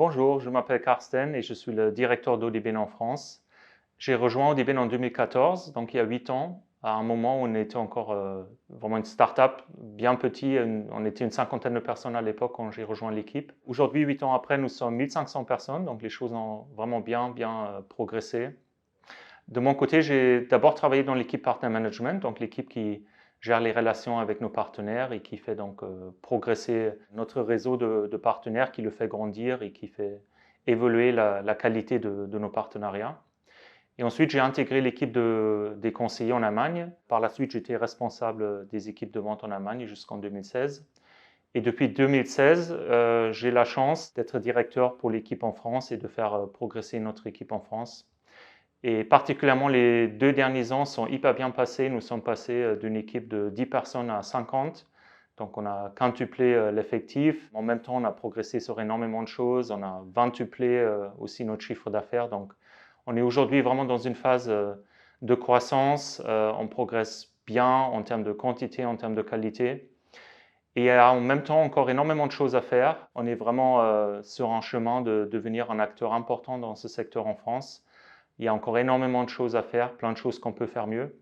Bonjour, je m'appelle Karsten et je suis le directeur d'Audibene en France. J'ai rejoint Audibene en 2014, donc il y a 8 ans, à un moment où on était encore vraiment une start-up bien petit. On était une cinquantaine de personnes à l'époque quand j'ai rejoint l'équipe. Aujourd'hui, 8 ans après, nous sommes 1500 personnes, donc les choses ont vraiment bien progressé. De mon côté, j'ai d'abord travaillé dans l'équipe Partner Management, donc l'équipe qui gère les relations avec nos partenaires et qui fait donc progresser notre réseau de partenaires, qui le fait grandir et qui fait évoluer la qualité de nos partenariats. Et ensuite, j'ai intégré l'équipe des conseillers en Allemagne. Par la suite, j'étais responsable des équipes de vente en Allemagne jusqu'en 2016. Et depuis 2016, j'ai la chance d'être directeur pour l'équipe en France et de faire progresser notre équipe en France. Et particulièrement, les 2 derniers ans sont hyper bien passés. Nous sommes passés d'une équipe de 10 personnes à 50. Donc, on a quintuplé l'effectif. En même temps, on a progressé sur énormément de choses. On a vintuplé aussi notre chiffre d'affaires. Donc, on est aujourd'hui vraiment dans une phase de croissance. On progresse bien en termes de quantité, en termes de qualité. Et il y a en même temps encore énormément de choses à faire. On est vraiment sur un chemin de devenir un acteur important dans ce secteur en France. Il y a encore énormément de choses à faire, plein de choses qu'on peut faire mieux.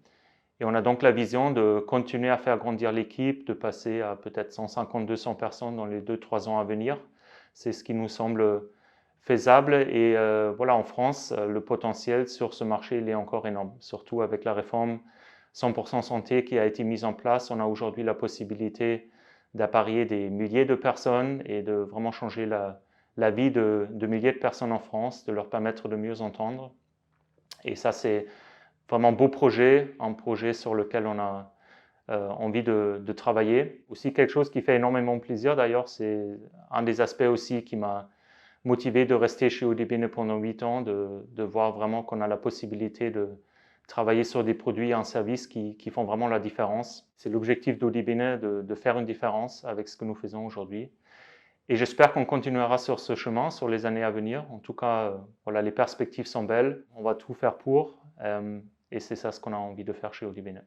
Et on a donc la vision de continuer à faire grandir l'équipe, de passer à peut-être 150-200 personnes dans les 2-3 ans à venir. C'est ce qui nous semble faisable. Et voilà, en France, le potentiel sur ce marché, il est encore énorme. Surtout avec la réforme 100% santé qui a été mise en place, on a aujourd'hui la possibilité d'apparier des milliers de personnes et de vraiment changer la vie de milliers de personnes en France, de leur permettre de mieux entendre. Et ça, c'est vraiment un beau projet, un projet sur lequel on a envie de travailler. Aussi, quelque chose qui fait énormément plaisir d'ailleurs, c'est un des aspects aussi qui m'a motivé de rester chez Audibene pendant 8 ans, de voir vraiment qu'on a la possibilité de travailler sur des produits et un service qui font vraiment la différence. C'est l'objectif d'Audibene de faire une différence avec ce que nous faisons aujourd'hui. Et j'espère qu'on continuera sur ce chemin sur les années à venir. En tout cas, voilà, les perspectives sont belles. On va tout faire pour. Et c'est ça ce qu'on a envie de faire chez Audibene.